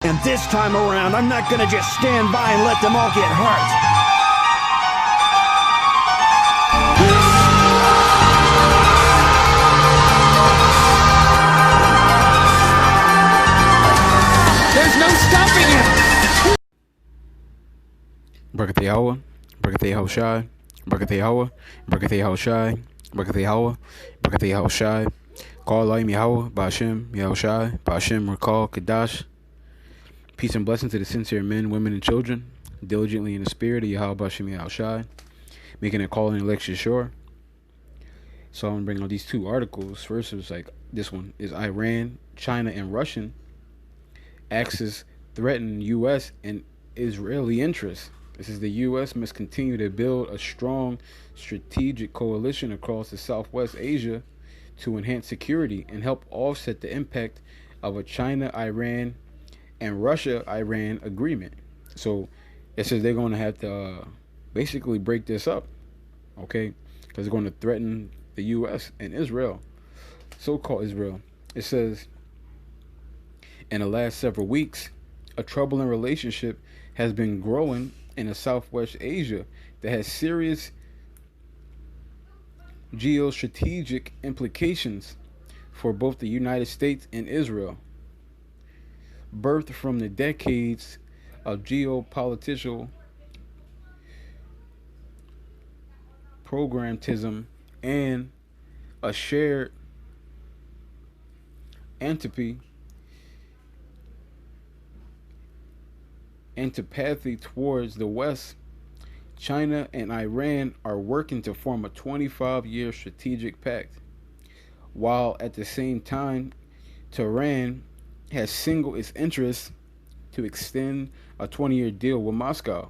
And this time around, I'm not gonna just stand by and let them all get hurt. There's no stopping him! Brakathe Yahweh, Brakathe Yahushai, Brakathe Yahweh, Brakathe Yahushai, Brakathe Yahweh, Brakathe Yahushai, Call Laim Yahweh, Ba'ashem, Yahushai, Ba'ashem, Rakal, Kadash. Peace and blessing to the sincere men, women, and children, diligently in the spirit of Yahweh, Ba'ashem, Yahushai, making a call and election sure. So I'm going to bring on these two articles. First, it's like this one is Iran, China, and Russian axis threaten U.S. and Israeli interests. This is the U.S. must continue to build a strong strategic coalition across the Southwest Asia to enhance security and help offset the impact of a China-Iran and Russia-Iran agreement. So it says they're going to have to basically break this up, okay? Because they're going to threaten the U.S. and Israel, so-called Israel. It says, in the last several weeks, a troubling relationship has been growing in Southwest Asia that has serious geostrategic implications for both the United States and Israel. Birthed from the decades of geopolitical programmatism and a shared antipathy towards the West, China and Iran are working to form a 25-year strategic pact, while at the same time, Tehran has signaled its interest to extend a 20-year deal with Moscow.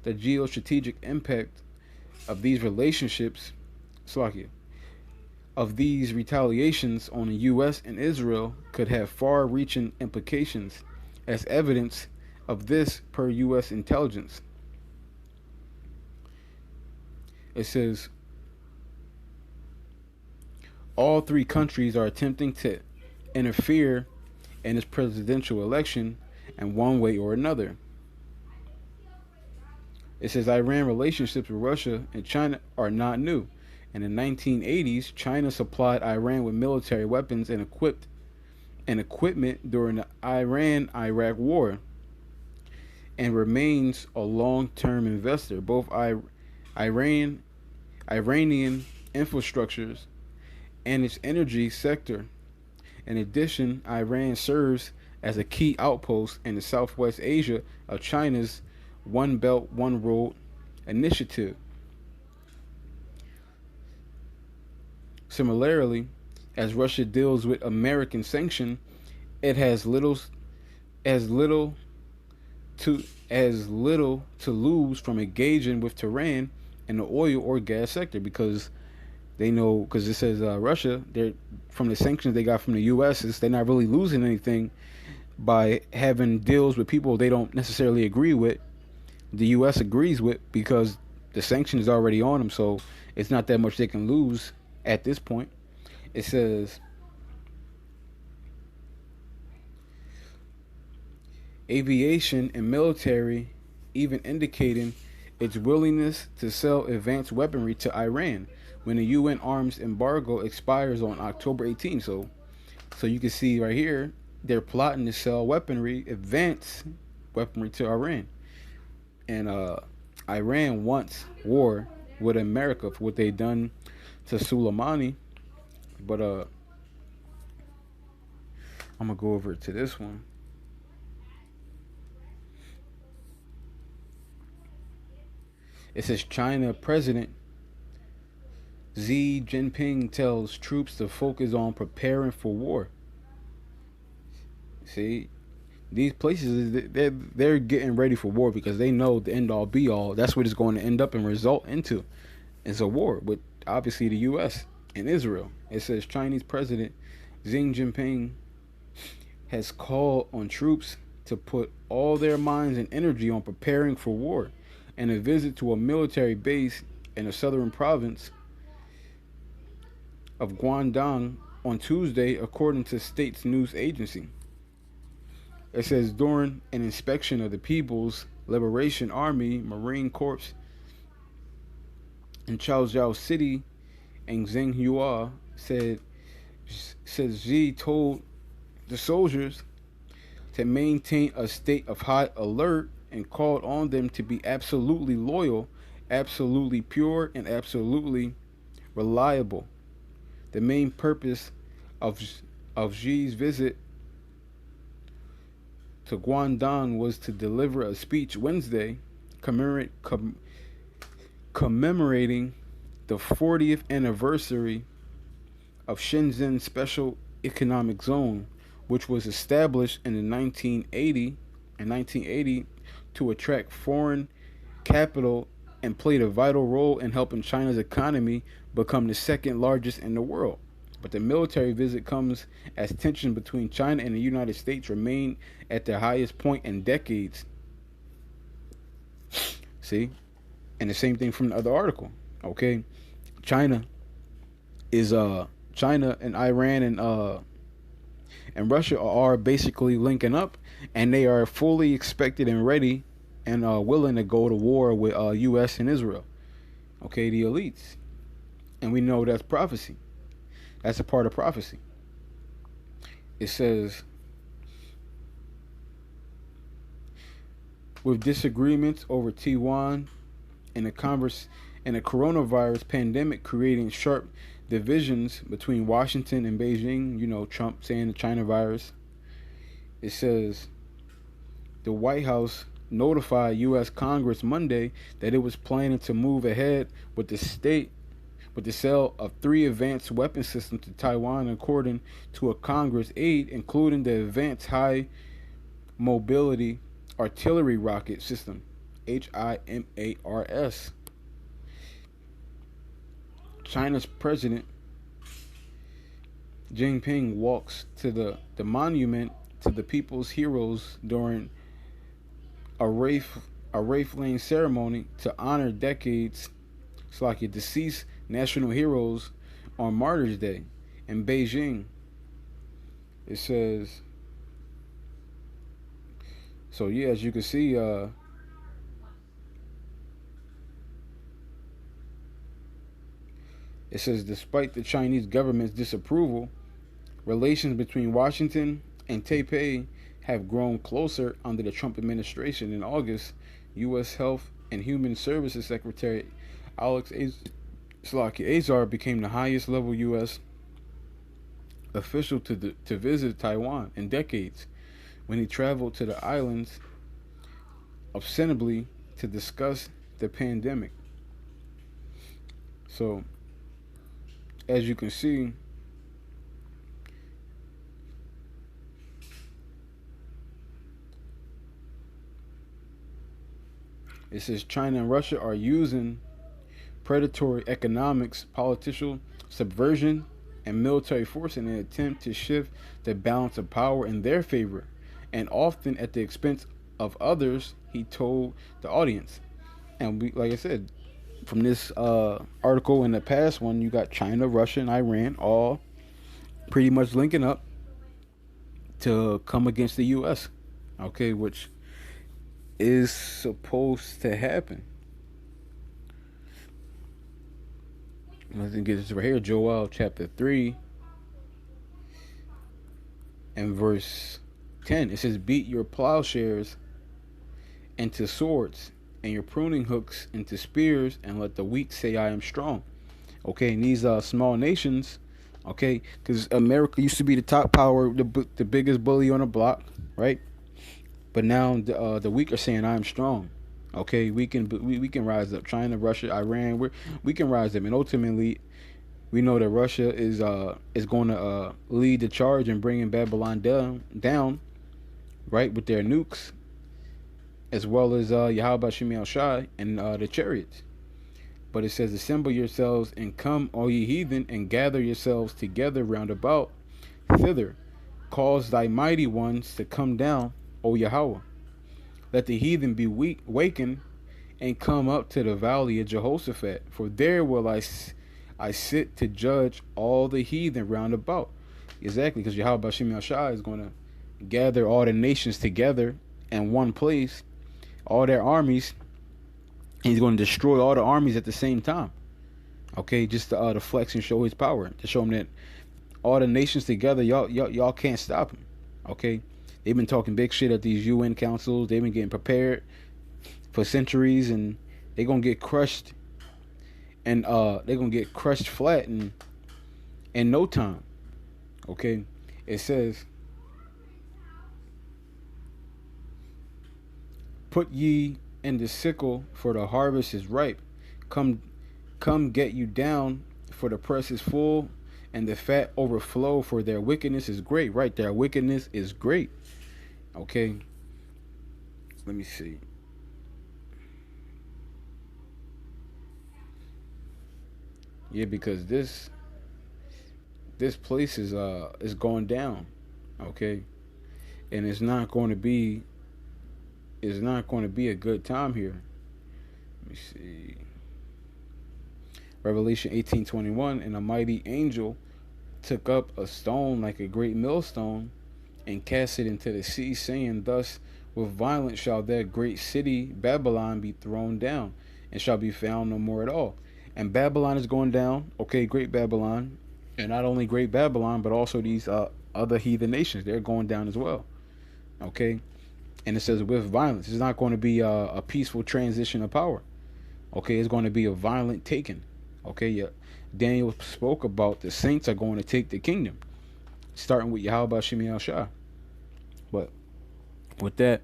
The geostrategic impact of these relationships, of these retaliations on the U.S. and Israel could have far-reaching implications, as evidence of this per U.S. intelligence. It says, all three countries are attempting to interfere in this presidential election in one way or another. It says Iran relationships with Russia and China are not new. In the 1980s, China supplied Iran with military weapons and equipment during the Iran-Iraq War, and remains a long-term investor. Both Iranian infrastructures and its energy sector. In addition, Iran serves as a key outpost in the Southwest Asia of China's One Belt, One Road initiative. Similarly, as Russia deals with American sanction, it has little to lose from engaging with Tehran in the oil or gas sector, because they know, because it says Russia, they're from the sanctions they got from the U.S. is they're not really losing anything by having deals with people they don't necessarily agree with. The U.S. agrees with, because the sanction is already on them, so it's not that much they can lose at this point. It says aviation and military even indicating its willingness to sell advanced weaponry to Iran when the UN arms embargo expires on October 18. So you can see right here, they're plotting to sell advanced weaponry to Iran. And Iran wants war with America for what they done to Soleimani. But I'm going to go over to this one. It says China President Xi Jinping tells troops to focus on preparing for war. See, these places, they're getting ready for war because they know the end all be all. That's what it's going to end up and result into. It's a war with obviously the U.S. and Israel. It says Chinese President Xi Jinping has called on troops to put all their minds and energy on preparing for war. In a visit to a military base in the southern province of Guangdong on Tuesday, according to state's news agency. It says during an inspection of the People's Liberation Army Marine Corps in Chaozhou City, and Xinhua says Xi told the soldiers to maintain a state of high alert and called on them to be absolutely loyal, absolutely pure, and absolutely reliable. The main purpose of Xi's visit to Guangdong was to deliver a speech Wednesday commemorating the 40th anniversary of Shenzhen Special Economic Zone, which was established in the 1980 to attract foreign capital and played a vital role in helping China's economy become the second largest in the world. But the military visit comes as tension between China and the United States remain at their highest point in decades. See? And the same thing from the other article. Okay? China and Iran and Russia are basically linking up, and they are fully expected and ready and willing to go to war with U.S. and Israel. Okay, the elites, and we know that's prophecy. That's a part of prophecy. It says, with disagreements over Taiwan and the coronavirus pandemic creating sharp divisions between Washington and Beijing, you know, Trump saying the China virus. It says the White House notified U.S. Congress Monday that it was planning to move ahead with the sale of 3 advanced weapon systems to Taiwan, according to a Congress aide, including the Advanced High Mobility Artillery Rocket System, HIMARS. China's President Jinping walks to the monument to the people's heroes during a rifling ceremony to honor deceased national heroes on Martyrs' Day in Beijing. It says, so yeah, as you can see, it says despite the Chinese government's disapproval, relations between Washington and Taipei have grown closer under the Trump administration. In August, U.S. Health and Human Services Secretary Alex Azar became the highest level U.S. official to visit Taiwan in decades when he traveled to the islands ostensibly to discuss the pandemic. So, as you can see, it says China and Russia are using predatory economics, political subversion, and military force in an attempt to shift the balance of power in their favor, and often at the expense of others, he told the audience. And like I said, from this article and the past one, you got China, Russia, and Iran all pretty much linking up to come against the U.S. Okay, which is supposed to happen. Let's get this right here. Joel chapter 3 and verse 10. It says, beat your plowshares into swords and your pruning hooks into spears, and let the weak say I am strong. Okay, and these small nations, okay, because America used to be the top power, the biggest bully on the block, right? But now the weak are saying I'm strong. Okay, we can rise up. China, Russia, Iran, we can rise up, and ultimately, we know that Russia is going to lead the charge in bringing Babylon down, right, with their nukes, as well as Yahweh Shemi Shai and the chariots. But it says, assemble yourselves and come, all ye heathen, and gather yourselves together round about thither. Cause thy mighty ones to come down, O Yahweh. Let the heathen be wakened and come up to the valley of Jehoshaphat. For there will I sit to judge all the heathen round about. Exactly, because Yahweh Shemi Shai is going to gather all the nations together in one place, all their armies. And he's going to destroy all the armies at the same time. Okay, just to flex and show his power, to show him that all the nations together, y'all can't stop him. Okay, they've been talking big shit at these UN councils. They've been getting prepared for centuries, and they're gonna get crushed. And they're gonna get crushed flat in no time. Okay, it says, "Put ye in the sickle, for the harvest is ripe. Come, get you down, for the press is full, and the fat overflow, for their wickedness is great." Right, their wickedness is great. Okay, let me see. Yeah, because this place is going down. Okay, and it's not going to be a good time here. Let me see. Revelation 18:21, and a mighty angel took up a stone like a great millstone and cast it into the sea, saying, "Thus with violence shall that great city Babylon be thrown down, and shall be found no more at all." And Babylon is going down. Okay, great Babylon. And not only great Babylon, but also these other heathen nations. They're going down as well. Okay. And it says with violence. It's not going to be a peaceful transition of power. Okay, it's going to be a violent taking. Okay, yeah. Daniel spoke about the saints are going to take the kingdom, starting with Yahweh Bashim Yahushua. But with that,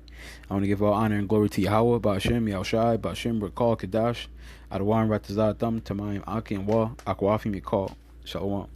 I want to give all honor and glory to Yahweh Bashim Yahushua, Bashim Rakal Kadash, Adawan Ratazatam, Tamayim Aki and Wa, Akwafim Yakal. Shalom.